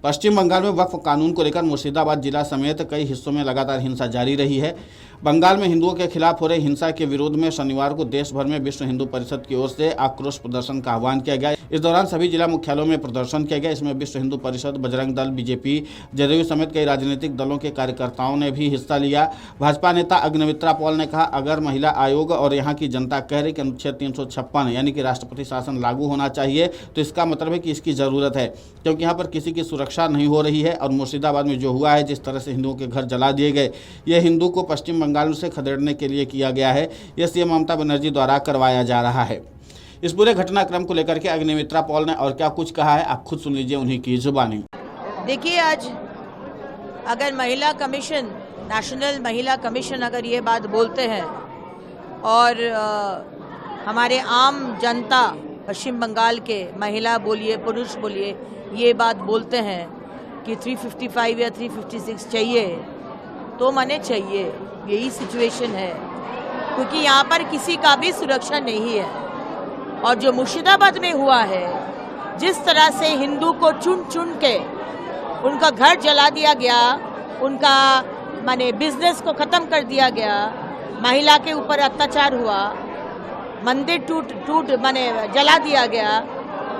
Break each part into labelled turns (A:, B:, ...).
A: पश्चिम बंगाल में वक्फ कानून को लेकर मुर्शिदाबाद जिला समेत कई हिस्सों में लगातार हिंसा जारी रही है। बंगाल में हिंदुओं के खिलाफ हो रही हिंसा के विरोध में शनिवार को देश भर में विश्व हिंदू परिषद की ओर से आक्रोश प्रदर्शन का आह्वान किया गया। इस दौरान सभी जिला मुख्यालयों में प्रदर्शन किया गया। इसमें विश्व हिंदू परिषद, बजरंग दल, बीजेपी, जदयू समेत कई राजनीतिक दलों के कार्यकर्ताओं ने भी हिस्सा लिया। भाजपा नेता अग्निमित्रा पॉल ने कहा, अगर महिला आयोग और यहाँ की जनता कह रही कि अनुच्छेद 356 यानी कि राष्ट्रपति शासन लागू होना चाहिए, तो इसका मतलब है कि इसकी जरूरत है, क्योंकि यहाँ पर किसी की सुरक्षा नहीं हो रही है। और मुर्शिदाबाद में जो हुआ है, जिस तरह से हिंदुओं के घर जला दिए गए, यह हिंदू को पश्चिम बंगाल से खदेड़ने के लिए किया गया है। यह सीएम ममता बनर्जी द्वारा करवाया जा रहा है। इस पूरे घटनाक्रम को लेकर के अग्निमित्रा पॉल ने और क्या कुछ कहा है, आप खुद सुन लीजिए उन्हीं की जुबानी।
B: देखिए, आज अगर महिला कमीशन, नेशनल महिला कमीशन अगर ये बात बोलते हैं और हमारे आम जनता पश्चिम बंगाल के महिला बोलिए, पुरुष बोलिए, ये बात बोलते हैं कि 355 या 356 चाहिए, तो मने चाहिए। यही सिचुएशन है, क्योंकि यहाँ पर किसी का भी सुरक्षा नहीं है। और जो मुर्शिदाबाद में हुआ है, जिस तरह से हिंदू को चुन चुन के उनका घर जला दिया गया, उनका माने बिजनेस को ख़त्म कर दिया गया, महिला के ऊपर अत्याचार हुआ, मंदिर टूट माने जला दिया गया,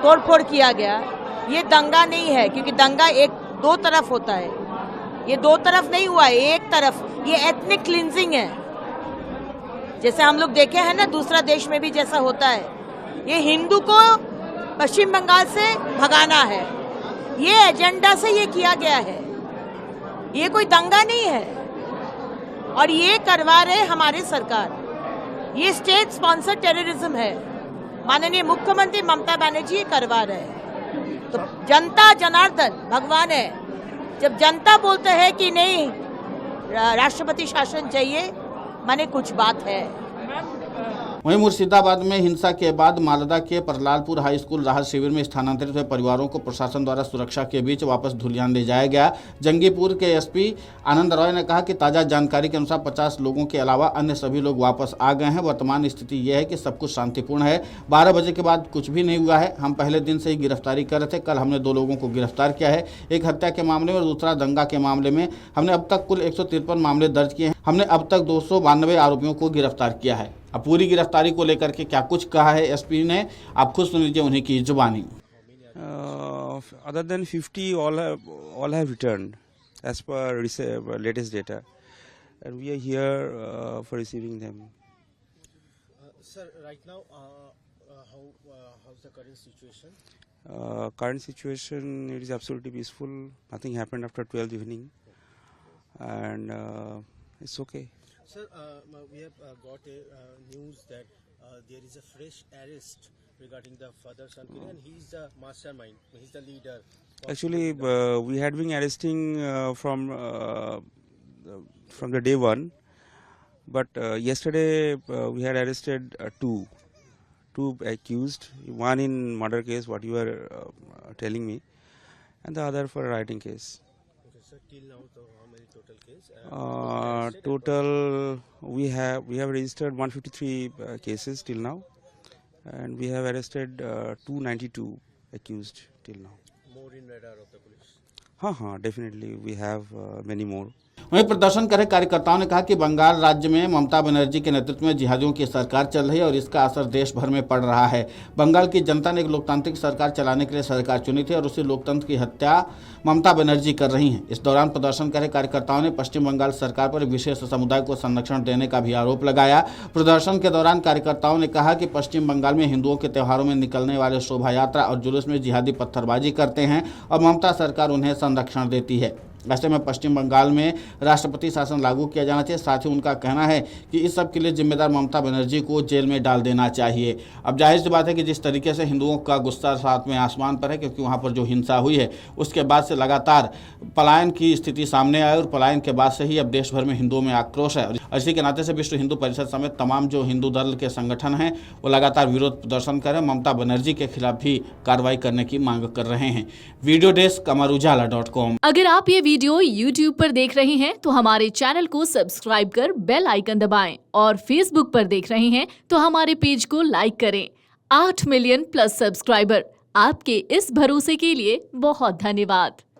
B: तोड़फोड़ किया गया, ये दंगा नहीं है। क्योंकि दंगा दो तरफ होता है, ये दो तरफ नहीं हुआ है, एक तरफ। ये एथनिक क्लींजिंग है, जैसे हम लोग देखे हैं ना दूसरा देश में भी जैसा होता है। ये हिंदू को पश्चिम बंगाल से भगाना है, ये एजेंडा से ये किया गया है। ये कोई दंगा नहीं है, और ये करवा रहे हमारे सरकार। ये स्टेट स्पॉन्सर टेररिज्म है। माननीय मुख्यमंत्री ममता बनर्जी ये करवा रहे हैं। तो जनता जनार्दन भगवान है। जब जनता बोलते हैं कि नहीं राष्ट्रपति शासन चाहिए, माने कुछ बात है।
A: वहीं मुर्शिदाबाद में हिंसा के बाद मालदा के परलालपुर हाई स्कूल राहत शिविर में स्थानांतरित हुए परिवारों को प्रशासन द्वारा सुरक्षा के बीच वापस धुलियान ले जाया गया। जंगीपुर के एसपी आनंद रॉय ने कहा कि ताज़ा जानकारी के अनुसार 50 लोगों के अलावा अन्य सभी लोग वापस आ गए हैं। वर्तमान स्थिति यह है कि सब कुछ शांतिपूर्ण है। 12 बजे के बाद कुछ भी नहीं हुआ है। हम पहले दिन से ही गिरफ्तारी कर रहे थे। कल हमने 2 लोगों को गिरफ्तार किया है, एक हत्या के मामले में और दूसरा दंगा के मामले में। हमने अब तक कुल 153 मामले दर्ज किए हैं। हमने अब तक 292 आरोपियों को गिरफ्तार किया है। अब पूरी गिरफ्तारी को लेकर के क्या कुछ कहा है एसपी ने, आप खुद सुन लीजिए उन्हीं की जुबानी।
C: Other than 50, all have returned as per latest data, and we are here for receiving them.
D: Sir, right now, how's the current situation?
C: Current situation, it is absolutely peaceful. Nothing happened after 12 evening, and it's okay.
D: Sir, we have got news that there is a fresh arrest regarding the father Sankiri, and he is the mastermind, he is the leader.
C: Actually, we had been arresting from the day one, but yesterday we had arrested two accused, one in murder case, what you are telling me, and the other for rioting case.
D: Okay, sir, till now, how many total case?
C: Total we have registered 153 cases till now, and we have arrested 292 accused till now.
D: More in radar of the police.
C: हाँ, definitely we have many more.
A: वहीं प्रदर्शन कर रहे कार्यकर्ताओं ने कहा कि बंगाल राज्य में ममता बनर्जी के नेतृत्व में जिहादियों की सरकार चल रही है और इसका असर देश भर में पड़ रहा है। बंगाल की जनता ने एक लोकतांत्रिक सरकार चलाने के लिए सरकार चुनी थी और उसी लोकतंत्र की हत्या ममता बनर्जी कर रही हैं। इस दौरान प्रदर्शन कर रहे कार्यकर्ताओं ने पश्चिम बंगाल सरकार पर विशेष समुदाय को संरक्षण देने का भी आरोप लगाया। प्रदर्शन के दौरान कार्यकर्ताओं ने कहा कि पश्चिम बंगाल में हिंदुओं के त्योहारों में निकलने वाले शोभा यात्रा और जुलूस में जिहादी पत्थरबाजी करते हैं और ममता सरकार उन्हें संरक्षण देती है। ऐसे में पश्चिम बंगाल में राष्ट्रपति शासन लागू किया जाना चाहिए। साथ ही उनका कहना है कि इस सब के लिए जिम्मेदार ममता बनर्जी को जेल में डाल देना चाहिए। अब जाहिर सी बात है कि जिस तरीके से हिंदुओं का गुस्सा साथ में आसमान पर है, क्योंकि वहाँ पर जो हिंसा हुई है उसके बाद से लगातार पलायन की स्थिति सामने आई और पलायन के बाद से ही अब देश भर में हिंदुओं में आक्रोश है। इसी के नाते से विश्व हिंदू परिषद समेत तमाम जो हिंदू दल के संगठन हैं वो लगातार विरोध प्रदर्शन कर रहे हैं। ममता बनर्जी के खिलाफ भी कार्रवाई करने की मांग कर रहे हैं। वीडियो डेस्क अमरउजाला.com।
E: अगर आप ये वीडियो YouTube पर देख रहे हैं तो हमारे चैनल को सब्सक्राइब कर बेल आइकन दबाएं और Facebook पर देख रहे हैं तो हमारे पेज को लाइक करें। 8 मिलियन प्लस सब्सक्राइबर, आपके इस भरोसे के लिए बहुत धन्यवाद।